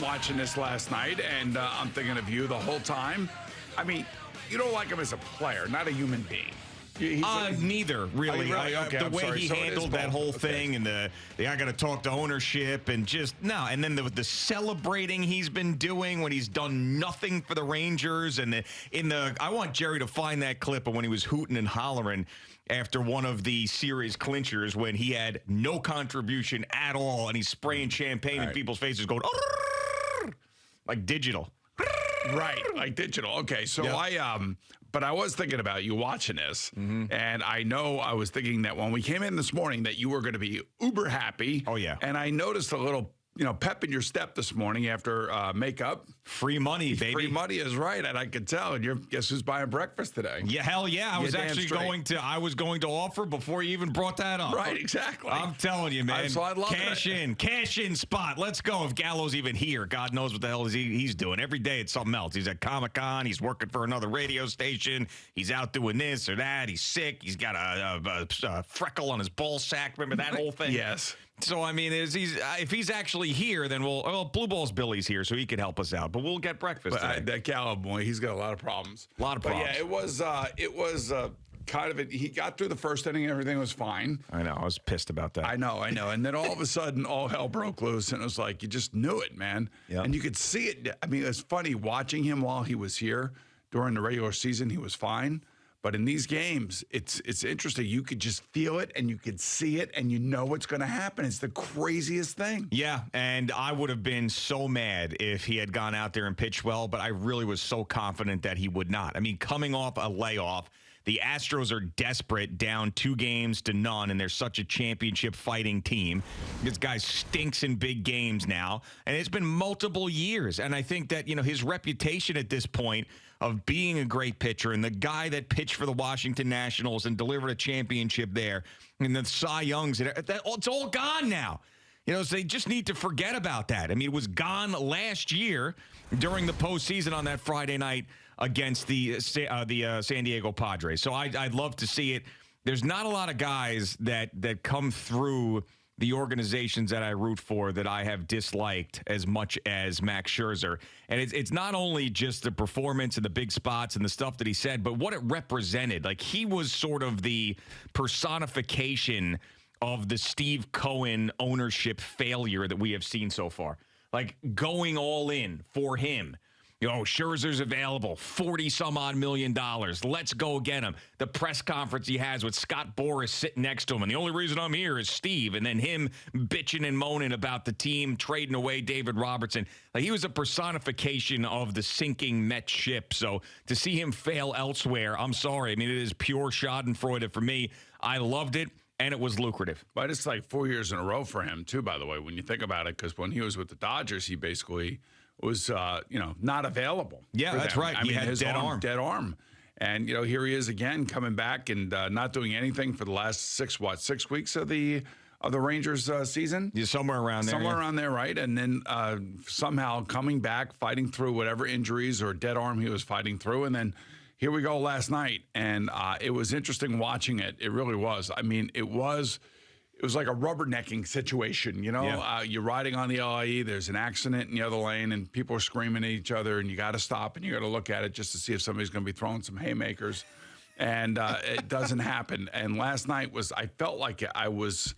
I'm watching this last night, and I'm thinking of you the whole time. I mean, you don't like him as a player, not a human being. Neither, really. Okay, the way he handled that whole thing, and I got to talk to ownership, and just no. And then the celebrating he's been doing when he's done nothing for the Rangers, and I want Jerry to find that clip of when he was hooting and hollering after one of the series clinchers when he had no contribution at all, and he's spraying champagne in people's faces, going like digital. Right, like digital. Okay, so but I was thinking about you watching this, and I know I was thinking that when we came in this morning that you were going to be uber happy. Oh, yeah. And I noticed a little, pep in your step this morning after makeup. Free money, baby. Free money is right, and I could tell. And guess who's buying breakfast today? Yeah, hell yeah. I was going to offer before you even brought that up. Right, exactly. I'm telling you, man. So I love cash in spot. Let's go. If Gallo's even here, God knows what the hell he's doing. Every day it's something else. He's at Comic-Con. He's working for another radio station. He's out doing this or that. He's sick. He's got a freckle on his ball sack. Remember that whole thing? Yes. So, I mean, if he's actually here, then Blue Balls Billy's here, so he can help us out. But we'll get breakfast today. That Gallo boy, he's got a lot of problems. But yeah, it was kind of he got through the first inning, everything was fine. I know. I was pissed about that. I know. And then all of a sudden, all hell broke loose, and it was like you just knew it, man. Yep. And you could see it. I mean, it's funny watching him while he was here during the regular season. He was fine. But in these games, it's interesting. You could just feel it, and you could see it, and you know what's going to happen. It's the craziest thing. Yeah, and I would have been so mad if he had gone out there and pitched well, but I really was so confident that he would not. I mean, coming off a layoff, the Astros are desperate, down 2-0, and they're such a championship fighting team. This guy stinks in big games now, and it's been multiple years. And I think that, his reputation at this point of being a great pitcher and the guy that pitched for the Washington Nationals and delivered a championship there, and the Cy Youngs, it's all gone now. So they just need to forget about that. I mean, it was gone last year during the postseason on that Friday night against the San Diego Padres. So I'd love to see it. There's not a lot of guys that come through the organizations that I root for that I have disliked as much as Max Scherzer. And it's not only just the performance and the big spots and the stuff that he said, but what it represented. Like, he was sort of the personification of the Steve Cohen ownership failure that we have seen so far. Like, going all in for him. Scherzer's available, $40-some-odd million. Let's go get him. The press conference he has with Scott Boras sitting next to him, and the only reason I'm here is Steve, and then him bitching and moaning about the team trading away David Robertson. Like, he was a personification of the sinking Mets ship. So to see him fail elsewhere, I'm sorry. I mean, it is pure schadenfreude for me. I loved it. And it was lucrative. But it's like 4 years in a row for him, too, by the way, when you think about it, because when he was with the Dodgers, he basically was, not available. Yeah, that's right. He had his dead arm. And, here he is again coming back and not doing anything for the last 6 weeks of the Rangers season. Yeah, somewhere around there. Around there, right? And then somehow coming back, fighting through whatever injuries or dead arm he was fighting through. And then here we go last night, and it was interesting watching it. It really was. I mean, it was like a rubbernecking situation, Yeah. You're riding on the LIE, there's an accident in the other lane, and people are screaming at each other, and you got to stop, and you got to look at it just to see if somebody's going to be throwing some haymakers, and it doesn't happen. And last night I felt like I was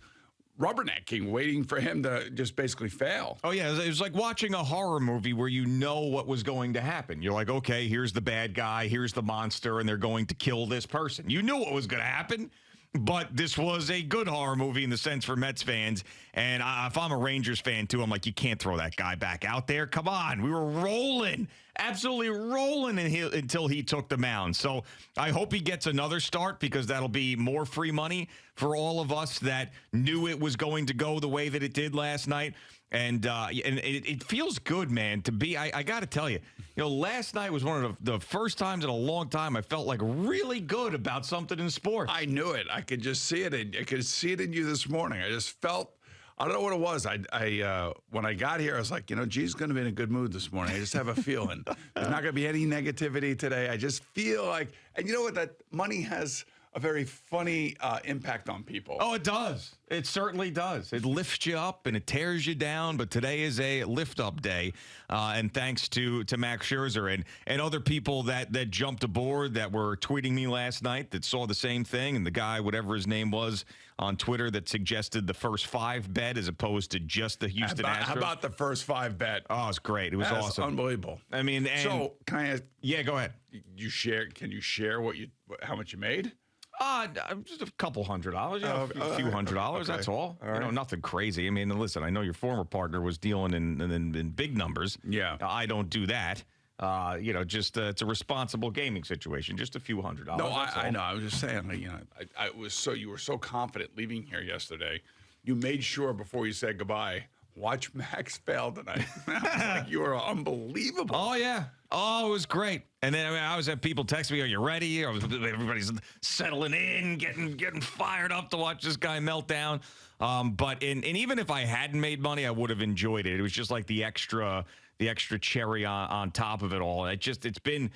rubbernecking, waiting for him to just basically fail. Oh, yeah. It was like watching a horror movie where you know what was going to happen. You're like, okay, here's the bad guy, here's the monster, and they're going to kill this person. You knew what was going to happen, but this was a good horror movie in the sense for Mets fans. And if I'm a Rangers fan, too, I'm like, you can't throw that guy back out there. Come on. We were rolling, absolutely rolling until he took the mound. So I hope he gets another start, because that'll be more free money for all of us that knew it was going to go the way that it did last night. And it feels good, man, to be. I got to tell you, last night was one of the first times in a long time I felt like really good about something in sports. I knew it. I could just see it. I could see it in you this morning. I just felt. I don't know what it was. I when I got here, I was like, G's going to be in a good mood this morning. I just have a feeling. There's not going to be any negativity today. I just feel like, and you know what? That money has a very funny impact on people. Oh, it does. It certainly does. It lifts you up and it tears you down. But today is a lift-up day, and thanks to Max Scherzer and other people that jumped aboard that were tweeting me last night that saw the same thing, and the guy, whatever his name was, on Twitter that suggested the first 5 bet as opposed to just the Houston Astros. How about the first 5 bet? Oh, it's great. It was awesome. Unbelievable. I mean, so can I ask? Yeah, go ahead. Can you share how much you made? Just a couple $100, a few $100. Okay. That's all. Right. Nothing crazy. I mean, listen, I know your former partner was dealing in big numbers. Yeah. I don't do that. Just it's a responsible gaming situation. Just a few $100. No, I know. I was just saying, you were so confident leaving here yesterday. You made sure before you said goodbye, watch Max fail tonight. You were unbelievable. Oh, yeah. Oh, it was great. And then I always have people text me, "Are you ready?" Everybody's settling in, getting fired up to watch this guy melt down. But even if I hadn't made money, I would have enjoyed it. It was just like the extra cherry on top of it all. It's been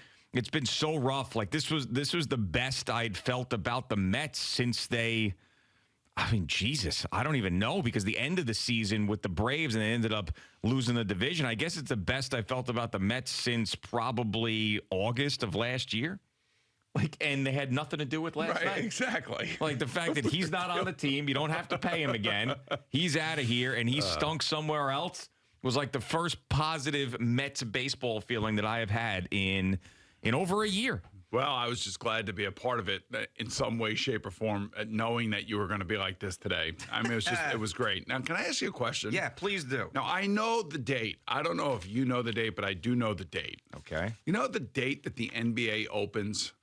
so rough. Like this was the best I'd felt about the Mets since they. I mean, Jesus, I don't even know, because the end of the season with the Braves and they ended up losing the division. I guess it's the best I felt about the Mets since probably August of last year. And they had nothing to do with last night. Exactly. Like the fact that he's not on the team, you don't have to pay him again. He's out of here and he stunk somewhere else. Was like the first positive Mets baseball feeling that I have had in over a year. Well, I was just glad to be a part of it in some way, shape, or form, knowing that you were going to be like this today. I mean, it was great. Now, can I ask you a question? Yeah, please do. Now, I know the date. I don't know if you know the date, but I do know the date. Okay. You know the date that the NBA opens?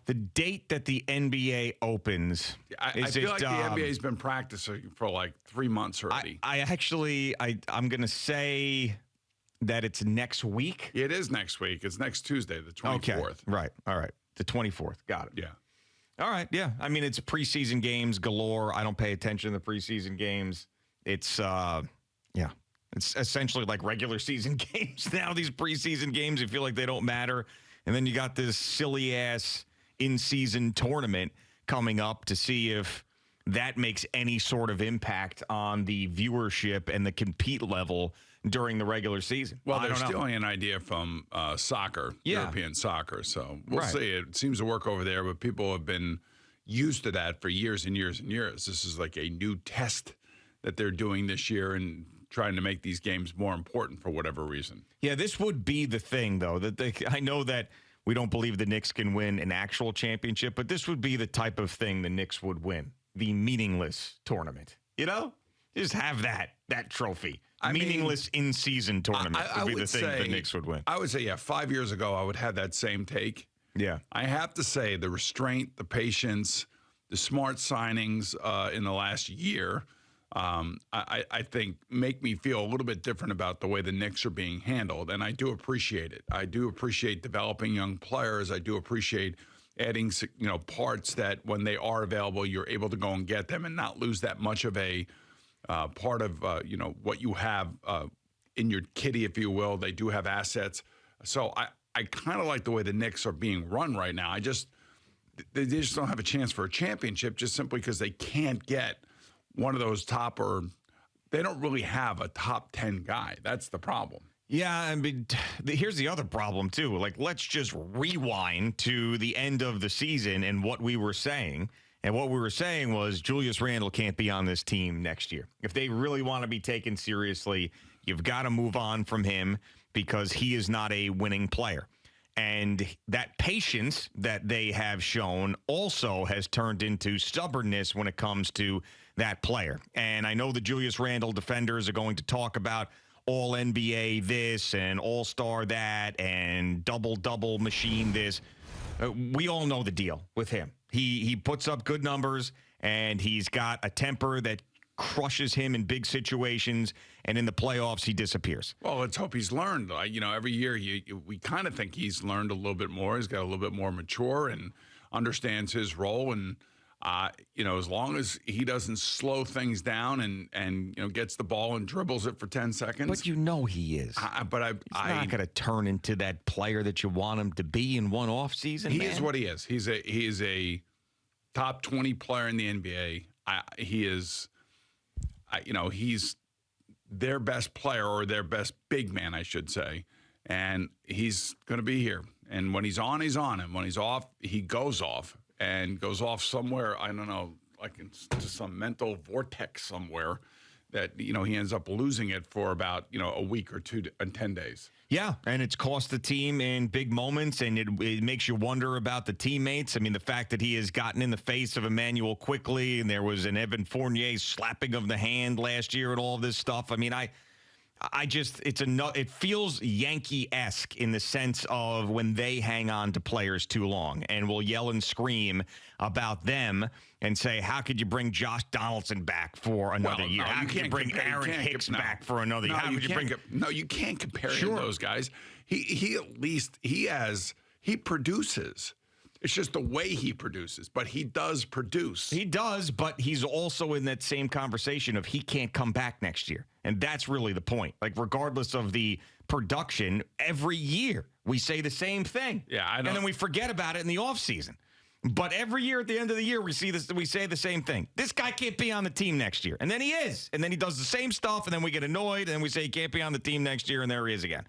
The date that the NBA opens. I feel like the NBA's been practicing for like 3 months already. I'm going to say that it's next week. It is next week. It's next Tuesday, the 24th. Okay. Right. All right. The 24th. Got it. Yeah. All right. Yeah. I mean, it's preseason games galore. I don't pay attention to the preseason games. It's it's essentially like regular season games now. These preseason games, you feel like they don't matter. And then you got this silly ass in-season tournament coming up to see if that makes any sort of impact on the viewership and the compete level during the regular season. Well, they're stealing an idea from soccer, European soccer. So we'll see. It seems to work over there, but people have been used to that for years and years and years. This is like a new test that they're doing this year and trying to make these games more important for whatever reason. Yeah, this would be the thing, though. I know that we don't believe the Knicks can win an actual championship, but this would be the type of thing the Knicks would win. The meaningless tournament. You know? Just have that trophy. Meaningless in-season tournament would be the thing the Knicks would win. I would say, 5 years ago, I would have that same take. Yeah. I have to say the restraint, the patience, the smart signings in the last year, I think make me feel a little bit different about the way the Knicks are being handled, and I do appreciate it. I do appreciate developing young players. I do appreciate adding, parts that when they are available, you're able to go and get them and not lose that much of a part of, what you have in your kitty, if you will. They do have assets. So I kind of like the way the Knicks are being run right now. They just don't have a chance for a championship just simply because they can't get one of those they don't really have a top 10 guy. That's the problem. Yeah, I mean, here's the other problem, too. Like, let's just rewind to the end of the season and what we were saying. And what we were saying was Julius Randle can't be on this team next year. If they really want to be taken seriously, you've got to move on from him because he is not a winning player. And that patience that they have shown also has turned into stubbornness when it comes to that player. And I know the Julius Randle defenders are going to talk about all NBA this and all-star that and double-double machine this. We all know the deal with him. He puts up good numbers, and he's got a temper that crushes him in big situations, and in the playoffs, he disappears. Well, let's hope he's learned. Every year we kind of think he's learned a little bit more. He's got a little bit more mature and understands his role. And As long as he doesn't slow things down and gets the ball and dribbles it for 10 seconds. But he is. He's not going to turn into that player that you want him to be in one off season. He is what he is. He is a top 20 player in the NBA. He's their best player, or their best big man, I should say. And he's going to be here. And when he's on, he's on. And when he's off, he goes off. And goes off somewhere, I don't know, like into some mental vortex somewhere that, he ends up losing it for about, a week or two and 10 days. Yeah, and it's cost the team in big moments, and it makes you wonder about the teammates. I mean, the fact that he has gotten in the face of Emmanuel quickly, and there was an Evan Fournier slapping of the hand last year and all this stuff. I mean, it feels Yankee-esque in the sense of when they hang on to players too long and will yell and scream about them and say, how could you bring Josh Donaldson back for another year? How could you bring Aaron Hicks back for another year? You can't compare those guys. He at least, he produces. It's just the way he produces, but he does produce. He does, but he's also in that same conversation of he can't come back next year. And that's really the point. Like, regardless of the production, every year we say the same thing. Yeah, I know. And then we forget about it in the offseason. But every year at the end of the year, we say the same thing. This guy can't be on the team next year. And then he is. And then he does the same stuff, and then we get annoyed, and we say he can't be on the team next year, and there he is again.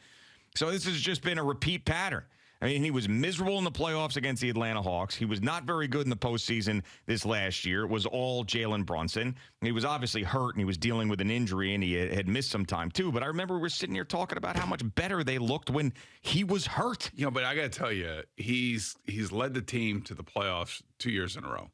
So this has just been a repeat pattern. I mean, he was miserable in the playoffs against the Atlanta Hawks. He was not very good in the postseason this last year. It was all Jalen Brunson. He was obviously hurt, and he was dealing with an injury, and he had missed some time too. But I remember we were sitting here talking about how much better they looked when he was hurt. But I got to tell you, he's led the team to the playoffs 2 years in a row.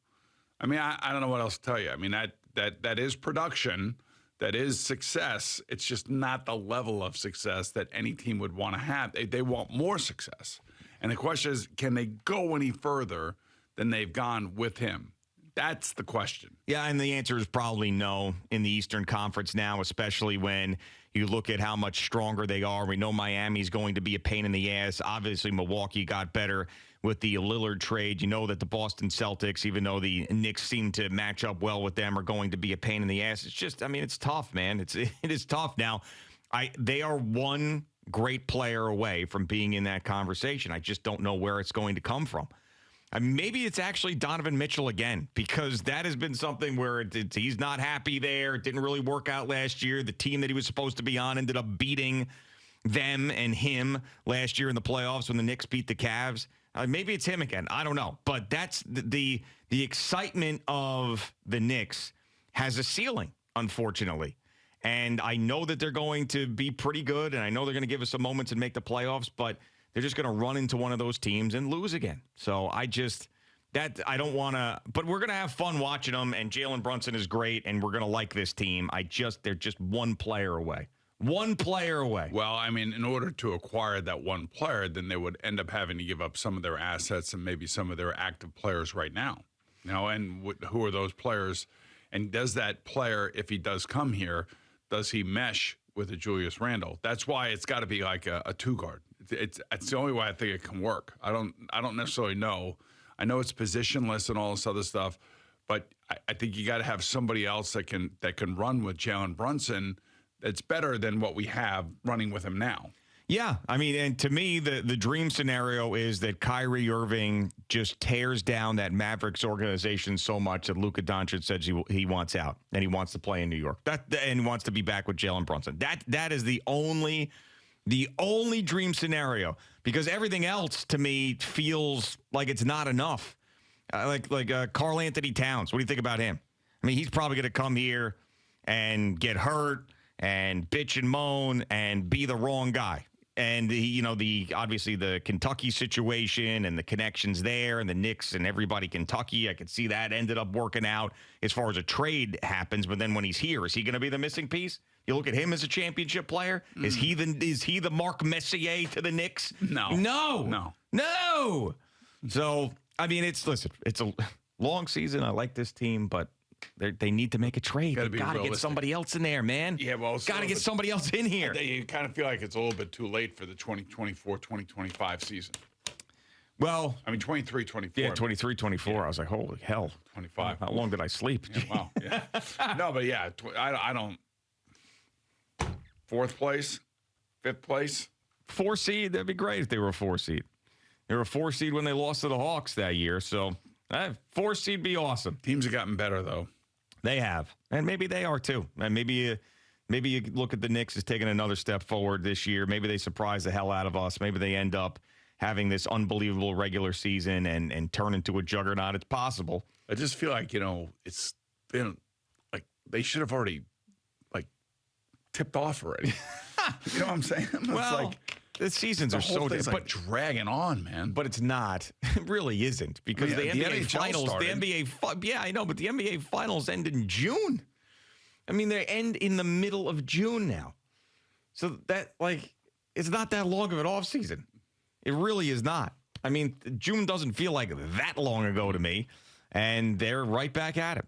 I mean, I don't know what else to tell you. I mean, that is production. That is success. It's just not the level of success that any team would want to have. They want more success. And the question is, can they go any further than they've gone with him? That's the question. Yeah, and the answer is probably no in the Eastern Conference now, especially when you look at how much stronger they are. We know Miami's going to be a pain in the ass. Obviously, Milwaukee got better with the Lillard trade. You know that the Boston Celtics, even though the Knicks seem to match up well with them, are going to be a pain in the ass. It's just, it's tough, man. It is tough. Now, they are one great player away from being in that conversation. I just don't know where it's going to come from. Maybe it's actually Donovan Mitchell again, because that has been something where he's not happy there. It didn't really work out last year. The team that he was supposed to be on ended up beating them and him last year in the playoffs when the Knicks beat the Cavs. Maybe it's him again. I don't know. But that's the excitement of the Knicks has a ceiling, unfortunately. And I know that they're going to be pretty good, and I know they're going to give us some moments and make the playoffs, but they're just going to run into one of those teams and lose again. So I don't want to, but we're going to have fun watching them, and Jalen Brunson is great, and we're going to like this team. They're just one player away. One player away. Well, I mean, in order to acquire that one player, then they would end up having to give up some of their assets and maybe some of their active players right now. And who are those players? And does that player, if he does come here, does he mesh with a Julius Randle? That's why it's got to be like a two guard. It's the only way I think it can work. I don't necessarily know. I know it's positionless and all this other stuff, but I think you got to have somebody else that can run with Jalen Brunson. That's better than what we have running with him now. Yeah, I mean, and to me, the dream scenario is that Kyrie Irving just tears down that Mavericks organization so much that Luka Doncic says he wants out and he wants to play in New York. And wants to be back with Jalen Brunson. That is the only dream scenario, because everything else to me feels like it's not enough. Like Karl Anthony Towns. What do you think about him? I mean, he's probably going to come here and get hurt and bitch and moan and be the wrong guy. And obviously the Kentucky situation and the connections there and the Knicks and everybody Kentucky, I could see that ended up working out as far as a trade happens. But then when he's here, is he going to be the missing piece? You look at him as a championship player. Is he the Mark Messier to the Knicks? No. So I mean, it's a long season. I like this team, but they need to make a trade. They got to get somebody else in there, man. Yeah, well, got to get somebody else in here. You kind of feel like it's a little bit too late for the 2024-2025 season. Well, I mean, 23, 24. yeah, 23, 24. Yeah. I was like, holy hell. 25. How long did I sleep? Yeah, wow. Yeah. No, but yeah, I don't. 4th place, 5th place. 4 seed, that'd be great if they were a 4 seed. They were a 4 seed when they lost to the Hawks that year. So 4 seed be awesome. Teams have gotten better, though. They have. And maybe they are, too. And maybe you look at the Knicks as taking another step forward this year. Maybe they surprise the hell out of us. Maybe they end up having this unbelievable regular season and turn into a juggernaut. It's possible. I just feel like, it's been like they should have already tipped off already. You know what I'm saying? It's well, the seasons are so but dragging on, man. But it's not. It really isn't because the NBA finals, started. yeah, I know, but the NBA finals end in June. I mean, they end in the middle of June now. So that it's not that long of an off season. It really is not. I mean, June doesn't feel like that long ago to me, and they're right back at it.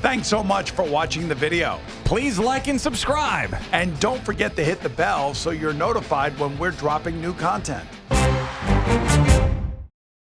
Thanks so much for watching the video. Please like and subscribe. And don't forget to hit the bell so you're notified when we're dropping new content.